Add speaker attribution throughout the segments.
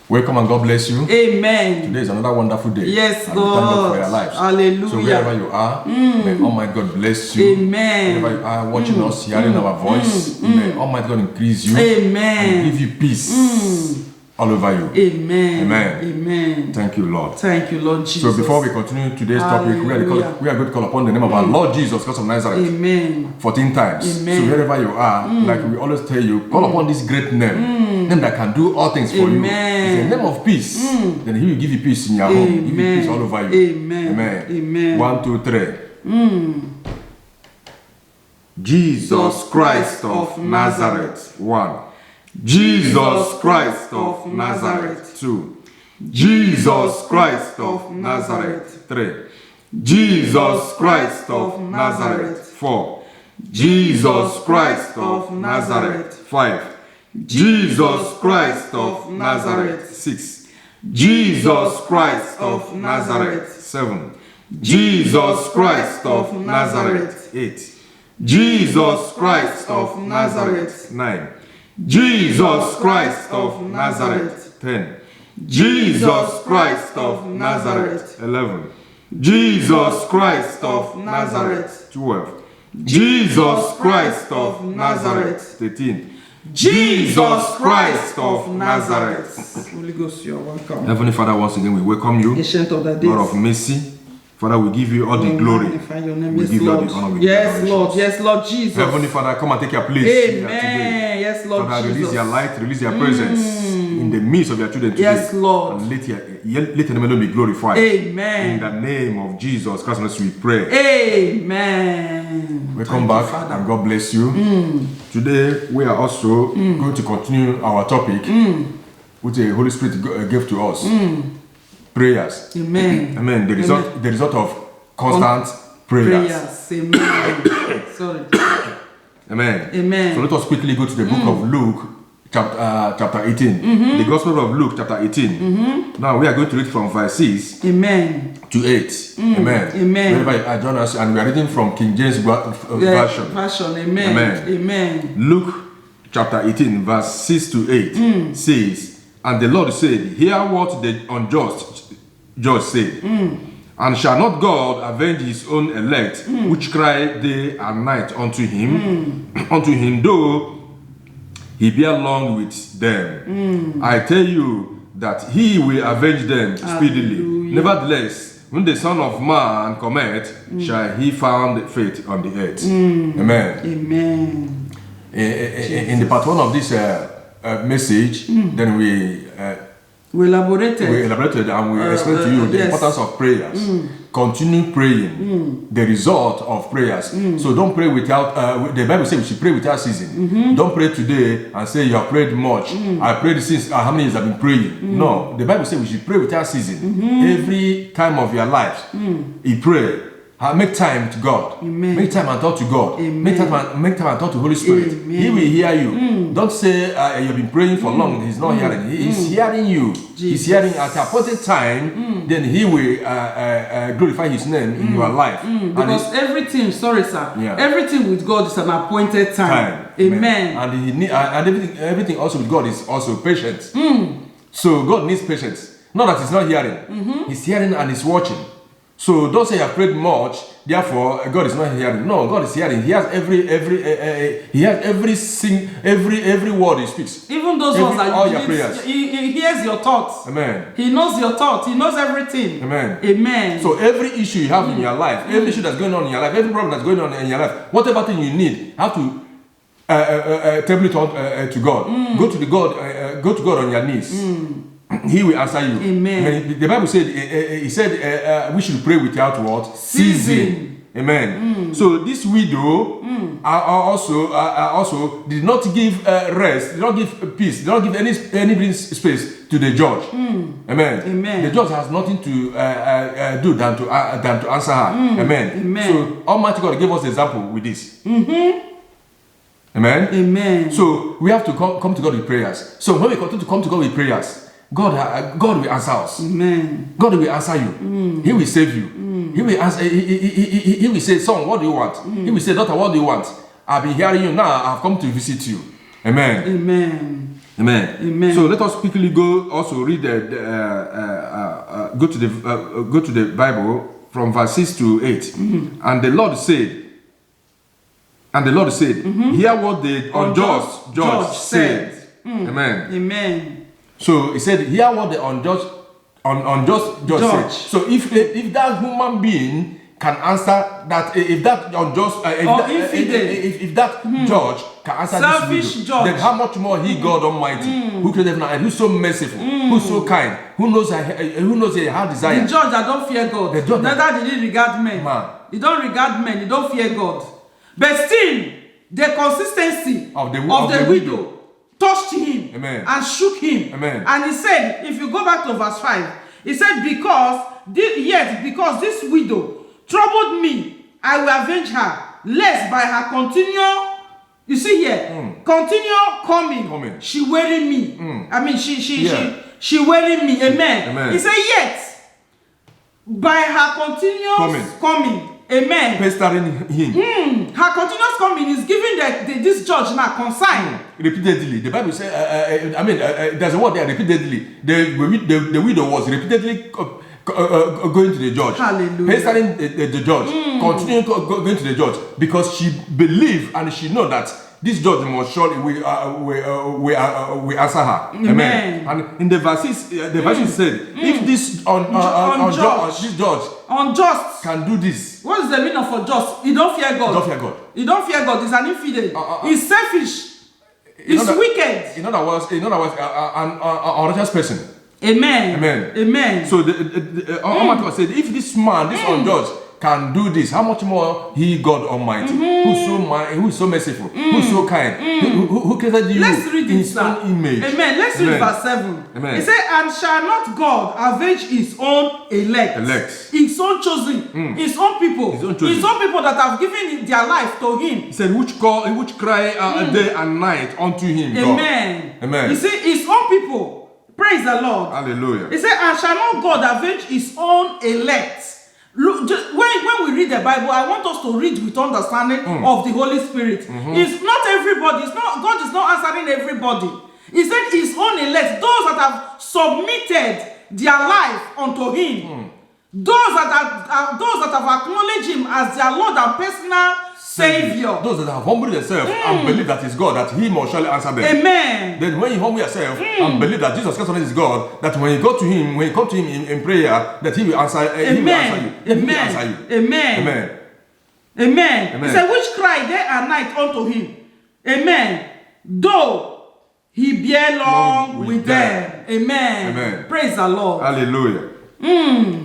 Speaker 1: Welcome and God bless you.
Speaker 2: Amen.
Speaker 1: Today is another wonderful day.
Speaker 2: Yes,
Speaker 1: and we thank God for your lives.
Speaker 2: Hallelujah.
Speaker 1: So wherever you are, may Almighty God bless you.
Speaker 2: Amen.
Speaker 1: Wherever you are watching us, hearing our voice, may Almighty God increase you.
Speaker 2: Amen.
Speaker 1: And give you peace all over you.
Speaker 2: Amen.
Speaker 1: Amen.
Speaker 2: Amen.
Speaker 1: Thank you, Lord.
Speaker 2: Thank you, Lord Jesus.
Speaker 1: So before we continue today's topic, we are going to call upon the name of our Lord Jesus Christ of Nazareth.
Speaker 2: Amen.
Speaker 1: 14 times.
Speaker 2: Amen.
Speaker 1: So wherever you are, like we always tell you, call upon this great name that can do all things for you. It's the name of peace. Then He will give you peace in your home. Give you peace all over you.
Speaker 2: Amen.
Speaker 1: Amen.
Speaker 2: Amen.
Speaker 1: 1, 2, 3. Jesus Christ of Nazareth. 1. Jesus Christ of Nazareth. 2. Jesus Christ of Nazareth. 3. Jesus Christ of Nazareth. 4. Jesus Christ of Nazareth. 5. Jesus Christ of Nazareth. 6. Jesus Christ of Nazareth. 7. Jesus Christ of Nazareth. 8. Jesus Christ of Nazareth. 9. Jesus Christ of Nazareth. 10. Jesus Christ of Nazareth. 11. Jesus Christ of Nazareth. 12. Jesus Christ of Nazareth. 13. Jesus Christ of Nazareth.
Speaker 2: Holy Ghost, you are welcome.
Speaker 1: Heavenly Father, once again we welcome you.
Speaker 2: Ancient of the days.
Speaker 1: Lord of mercy. Father, we give you all the glory.
Speaker 2: Your name.
Speaker 1: We
Speaker 2: Yes,
Speaker 1: give you all
Speaker 2: Lord.
Speaker 1: the honor.
Speaker 2: Yes, Lord. Yes, Lord Jesus.
Speaker 1: Heavenly Father, come and take your place here today.
Speaker 2: Amen. Yes, Lord
Speaker 1: Father,
Speaker 2: Jesus.
Speaker 1: release your light, release your presence in the midst of your children today.
Speaker 2: Yes, Lord.
Speaker 1: And let your name be glorified.
Speaker 2: Amen.
Speaker 1: In the name of Jesus Christ, we pray.
Speaker 2: Amen.
Speaker 1: Welcome back, and God bless you. Today, we are also going to continue our topic which the Holy Spirit gave to us. Prayers.
Speaker 2: Amen.
Speaker 1: Amen. The result of constant prayers.
Speaker 2: Amen. Sorry.
Speaker 1: Amen.
Speaker 2: Amen.
Speaker 1: So let us quickly go to the book of Luke, chapter 18. The Gospel of Luke, chapter 18. Now we are going to read from verse 6
Speaker 2: Amen.
Speaker 1: to 8. Amen.
Speaker 2: Amen.
Speaker 1: Wherever you join us, and we are reading from King James version.
Speaker 2: Amen.
Speaker 1: Amen.
Speaker 2: Amen.
Speaker 1: Luke chapter 18, verse 6 to 8 says, And the Lord said, Hear what the unjust judge said. And shall not God avenge his own elect, which cry day and night unto him, though he bear long with them? I tell you that he will avenge them speedily.
Speaker 2: Hallelujah.
Speaker 1: Nevertheless, when the Son of Man cometh, shall he find faith on the earth? Amen.
Speaker 2: Amen.
Speaker 1: In the part 1 of this message, then we elaborated and we explained to you the importance of prayers. Continue praying. The result of prayers. So don't pray without. The Bible says we should pray without ceasing. Don't pray today and say you have prayed much. I prayed since how many years I've been praying. No, the Bible says we should pray without ceasing. Every time of your life, you pray. Make time to God.
Speaker 2: Amen.
Speaker 1: Make time and talk to God. Make time and talk to Holy Spirit.
Speaker 2: Amen.
Speaker 1: He will hear you. Don't say you've been praying for long. He's not hearing. He is hearing you.
Speaker 2: Jesus.
Speaker 1: He's hearing at the appointed time. Then He will glorify His name in your life.
Speaker 2: Because everything, sorry sir,
Speaker 1: Yeah.
Speaker 2: everything with God is an appointed time. Amen.
Speaker 1: And everything also with God is also patience. So God needs patience. Not that He's not hearing. He's hearing and He's watching. So don't say you have prayed much, therefore God is not hearing. No, God is hearing. He has every word He speaks.
Speaker 2: Even those ones that
Speaker 1: all your prayers.
Speaker 2: He hears your thoughts.
Speaker 1: Amen.
Speaker 2: He knows your thoughts. He knows everything.
Speaker 1: Amen.
Speaker 2: Amen.
Speaker 1: So every issue you have in your life, every issue that's going on in your life, every problem that's going on in your life, whatever thing you need, have to table it on to God. Go to God on your knees. He will answer you.
Speaker 2: Amen.
Speaker 1: The Bible said, He said, we should pray without what? Ceasing. Amen. So this widow also did not give rest, did not give peace, did not give any breathing space to the judge. Amen.
Speaker 2: Amen.
Speaker 1: The judge has nothing to do than to answer her. Amen.
Speaker 2: Amen.
Speaker 1: So Almighty God gave us an example with this. Amen.
Speaker 2: Amen.
Speaker 1: So we have to come to God with prayers. So when we continue to come to God with prayers, God will answer us.
Speaker 2: Amen.
Speaker 1: God will answer you. He will save you. He will answer. He will say, "Son, what do you want?" He will say, "Daughter, what do you want?" I've been hearing you now. I've come to visit you. Amen.
Speaker 2: Amen.
Speaker 1: Amen.
Speaker 2: Amen.
Speaker 1: So let us quickly go also read go to the Bible from verse 6 to 8. And the Lord said, hear what the unjust judge said. Amen.
Speaker 2: Amen.
Speaker 1: So he said, hear what the unjust judge said. So if that human being can answer that, if that unjust, if that judge can answer
Speaker 2: selfish
Speaker 1: this video,
Speaker 2: judge,
Speaker 1: then how much more he, God Almighty, who created heaven and earth, who's so merciful, who's so kind, who knows a hard desire.
Speaker 2: The judge that don't fear God,
Speaker 1: the judge
Speaker 2: neither did he regard men. He don't regard men, he don't fear God. But still, the consistency of the widow touched him.
Speaker 1: Amen.
Speaker 2: And shook him.
Speaker 1: Amen.
Speaker 2: And he said, if you go back to verse 5, he said, because this widow troubled me, I will avenge her, lest by her continual, you see here, continual coming, she weary me. I mean, she weary me. Amen.
Speaker 1: Amen.
Speaker 2: He said, yet by her continuous coming, amen,
Speaker 1: pestering him.
Speaker 2: Her continuous coming is giving this judge now consign.
Speaker 1: Repeatedly, the Bible says, there's a word there, repeatedly. The widow was repeatedly going to the judge.
Speaker 2: Hallelujah.
Speaker 1: Pestering the judge, continuing going to the judge, because she believed and she know that this judge must surely we answer her. Amen. And in the verses, said, if this unjust can do this.
Speaker 2: What is the meaning of unjust? He don't fear God. He don't fear God. He's an infidel. He's selfish. He's wicked.
Speaker 1: In other words, an unrighteous person.
Speaker 2: Amen.
Speaker 1: So Almighty said, if this man, this unjust, can do this, how much more He, God Almighty, who's so merciful, who's so kind, who created you in His own image.
Speaker 2: Amen. Let's read verse 7.
Speaker 1: Amen.
Speaker 2: It says, and shall not God avenge His own elect, His own chosen, His own people, His own people that have given their life to Him.
Speaker 1: He said, which cry day and night unto Him.
Speaker 2: Amen.
Speaker 1: God. Amen.
Speaker 2: You see, His own people. Praise the Lord.
Speaker 1: Hallelujah.
Speaker 2: He said, and shall not God avenge His own elect? Look, when we read the Bible, I want us to read with understanding of the Holy Spirit. It's not everybody. God is not answering everybody. He said His own elect, those that have submitted their life unto Him, those that have acknowledged Him as their Lord and personal Savior.
Speaker 1: Those that have humbled themselves and believe that He's God, that He must surely answer them.
Speaker 2: Amen.
Speaker 1: Then when you humble yourself and believe that Jesus Christ is God, that when you go to Him, when you come to Him in prayer, that He will answer, He will answer you. He will answer you.
Speaker 2: Amen. Amen. He said, which cry day and night unto Him. Amen. Though He bear long with them. Amen. Praise the Lord.
Speaker 1: Hallelujah.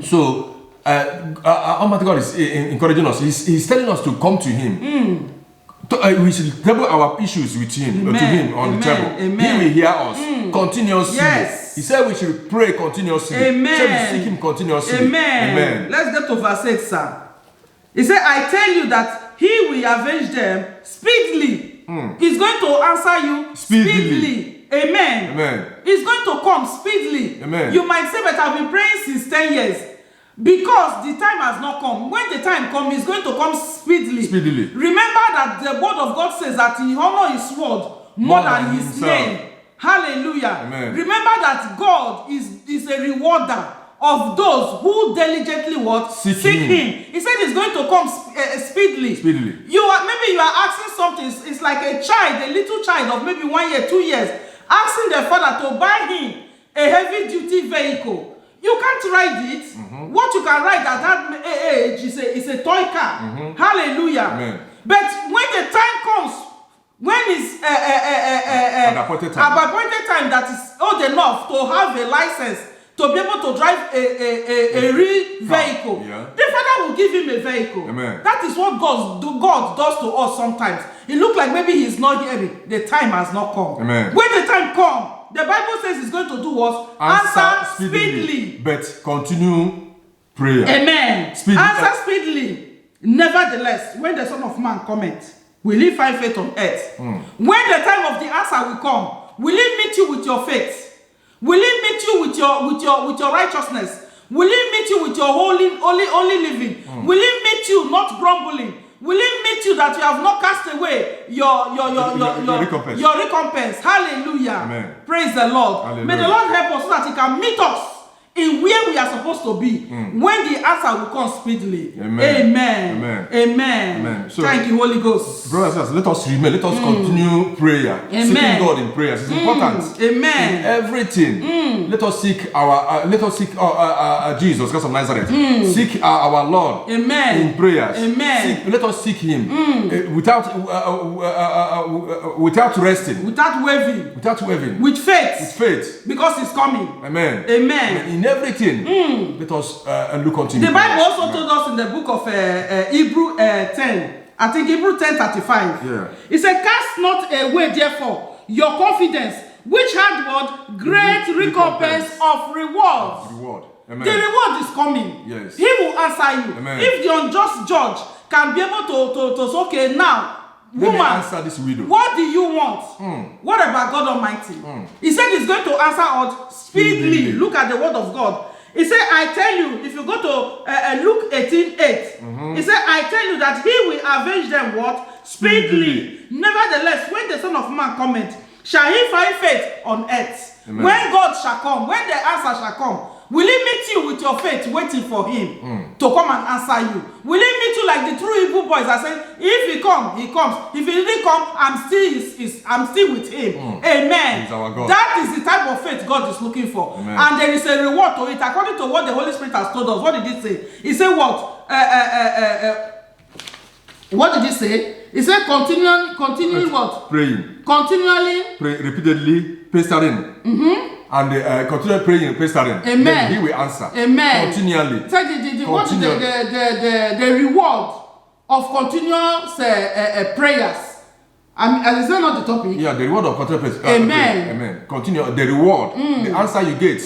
Speaker 1: So, Almighty God is encouraging us. He's telling us to come to Him. We should table our issues with Him, to Him on the table. He will hear us continuously.
Speaker 2: Yes.
Speaker 1: He said we should pray continuously.
Speaker 2: Amen.
Speaker 1: He said we seek Him continuously.
Speaker 2: Amen. Let's get to verse 8, sir. He said, I tell you that He will avenge them speedily. He's going to answer you speedily. Amen. He's going to come speedily.
Speaker 1: Amen.
Speaker 2: You might say, but I've been praying since 10 years. Because the time has not come. When the time comes, He's going to come speedily. Remember that the word of God says that He honors His word more than His name. Hallelujah.
Speaker 1: Amen.
Speaker 2: Remember that God is a rewarder of those who diligently seek Him. He said He's going to come speedily. Maybe you are asking something. It's like a little child of maybe 1 year, 2 years, asking their father to buy him a heavy duty vehicle. You can't ride it. What you can ride at that age is a toy car. Hallelujah.
Speaker 1: Amen.
Speaker 2: But when the time comes, when it's an appointed time that is old enough to have a license to be able to drive a real vehicle, the father will give him a vehicle.
Speaker 1: Amen.
Speaker 2: That is what God does to us sometimes. It looks like maybe He's not hearing. The time has not come.
Speaker 1: Amen.
Speaker 2: When the time comes, the Bible says He's going to do what? Answer speedily.
Speaker 1: But continue prayer.
Speaker 2: Amen. Answer speedily. Nevertheless, when the Son of Man cometh, will He find faith on earth? When the time of the answer will come, will He meet you with your faith? Will He meet you with your righteousness? Will He meet you with your holy living? Will He meet you not grumbling? Will He meet you that you have not cast away your
Speaker 1: recompense.
Speaker 2: Your recompense. Hallelujah.
Speaker 1: Amen.
Speaker 2: Praise the Lord.
Speaker 1: Hallelujah.
Speaker 2: May the Lord help us so that He can meet us in where we are supposed to be when the answer will come speedily.
Speaker 1: Amen.
Speaker 2: Amen.
Speaker 1: Amen.
Speaker 2: Amen.
Speaker 1: Amen. So,
Speaker 2: thank you, Holy Ghost.
Speaker 1: Brothers and sisters, let us remain. Let us continue prayer.
Speaker 2: Amen.
Speaker 1: Seeking God in prayers is important.
Speaker 2: Amen.
Speaker 1: In everything. Let us seek Jesus, Christ of Nazareth. Seek our Lord.
Speaker 2: Amen.
Speaker 1: In prayers.
Speaker 2: Amen.
Speaker 1: Let us seek Him without resting.
Speaker 2: Without wavering.
Speaker 1: Without wavering.
Speaker 2: With faith.
Speaker 1: With faith.
Speaker 2: Because He's coming.
Speaker 1: Amen.
Speaker 2: Amen.
Speaker 1: In everything, let us look unto Him.
Speaker 2: The Bible also told us in the book of Hebrew 10, I think Hebrew 10:35.
Speaker 1: Yeah.
Speaker 2: It said, "Cast not away, therefore, your confidence, which had what great recompense of reward."
Speaker 1: Reward. Amen.
Speaker 2: The reward is coming.
Speaker 1: Yes.
Speaker 2: He will answer you.
Speaker 1: Amen.
Speaker 2: If the unjust judge can be able to say, okay, now,
Speaker 1: Let me
Speaker 2: woman,
Speaker 1: answer this widow.
Speaker 2: what do you want? What about God Almighty? He said He's going to answer us speedily. Look at the word of God. He said, I tell you, if you go to Luke 18:8, He said, I tell you that He will avenge them what? Speedily. Nevertheless, when the Son of Man cometh, shall He find faith on earth?
Speaker 1: Amen.
Speaker 2: When God shall come, when the answer shall come, will He meet you with your faith waiting for Him to come and answer you? Will He meet you like the true evil boys that say, if He come, He comes. If He didn't come, I'm still with Him. Amen.
Speaker 1: He's our God.
Speaker 2: That is the type of faith God is looking for.
Speaker 1: Amen.
Speaker 2: And there is a reward to it according to what the Holy Spirit has told us. What did He say? He said what? What did He say? He said continually what?
Speaker 1: Praying.
Speaker 2: Continually.
Speaker 1: Pray repeatedly, pestering. And continue praying and pestering.
Speaker 2: Amen.
Speaker 1: Then He will answer.
Speaker 2: Amen.
Speaker 1: Continually.
Speaker 2: So what is the reward of continuous prayers? Is that not the topic?
Speaker 1: Yeah, the reward of continuous prayers.
Speaker 2: Amen.
Speaker 1: Amen. Continue. The reward, the answer you get,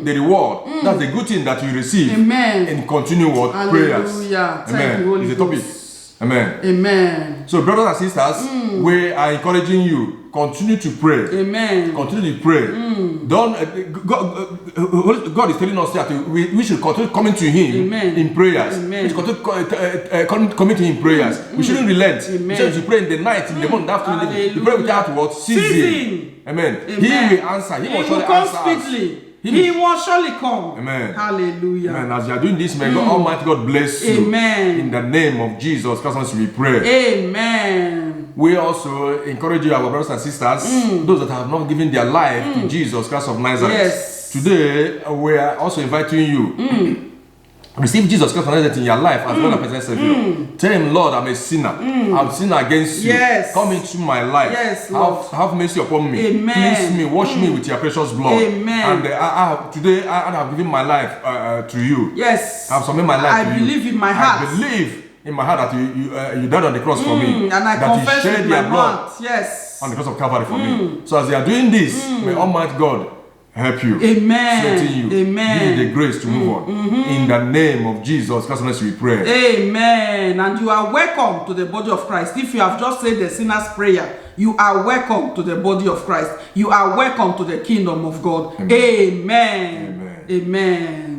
Speaker 1: the reward. That's the good thing that you receive.
Speaker 2: Amen.
Speaker 1: And continue what? Prayers.
Speaker 2: Hallelujah. Thank
Speaker 1: Amen.
Speaker 2: you, Holy
Speaker 1: It's the topic.
Speaker 2: Ghost.
Speaker 1: Amen.
Speaker 2: Amen.
Speaker 1: So, brothers and sisters, we are encouraging you. Continue to pray.
Speaker 2: Amen.
Speaker 1: Continue to pray. Don't. God is telling us that we should continue coming to Him in prayers.
Speaker 2: Amen.
Speaker 1: We should continue coming to Him in prayers. We shouldn't relent.
Speaker 2: Amen.
Speaker 1: We should pray in the night, in the morning, in the afternoon. We pray without what? Ceasing. Amen.
Speaker 2: Amen.
Speaker 1: He will answer. He will surely
Speaker 2: come
Speaker 1: answer
Speaker 2: speedily.
Speaker 1: us.
Speaker 2: He will surely come.
Speaker 1: Amen.
Speaker 2: Hallelujah.
Speaker 1: Amen. As you are doing this, may God Almighty God bless you.
Speaker 2: Amen.
Speaker 1: In the name of Jesus Christ, we pray.
Speaker 2: Amen.
Speaker 1: We also encourage you, our brothers and sisters, those that have not given their life to Jesus Christ of Nazareth.
Speaker 2: Yes.
Speaker 1: Today, we are also inviting you. Receive Jesus Christ of Nazareth in your life as Lord and personal Savior. Tell Him, Lord, I'm a sinner. I've sinned against you.
Speaker 2: Yes.
Speaker 1: Come into my life.
Speaker 2: Yes, Lord.
Speaker 1: Have mercy upon me.
Speaker 2: Amen.
Speaker 1: Cleanse me. Wash me with your precious blood.
Speaker 2: Amen.
Speaker 1: And today, I have given my life to you.
Speaker 2: Yes.
Speaker 1: I have submitted my life to you.
Speaker 2: I believe in my heart.
Speaker 1: I believe in my heart that you died on the cross for me.
Speaker 2: And I
Speaker 1: that
Speaker 2: confess
Speaker 1: you shed
Speaker 2: with
Speaker 1: your
Speaker 2: my
Speaker 1: blood
Speaker 2: mouth. Yes.
Speaker 1: on the cross of Calvary for me. So as they are doing this, may Almighty God help you.
Speaker 2: Amen.
Speaker 1: Strengthen you.
Speaker 2: Amen.
Speaker 1: Give you the grace to move on. In the name of Jesus Christ, we pray.
Speaker 2: Amen. And you are welcome to the body of Christ. If you have just said the sinner's prayer, you are welcome to the body of Christ. You are welcome to the kingdom of God. Amen.
Speaker 1: Amen.
Speaker 2: Amen.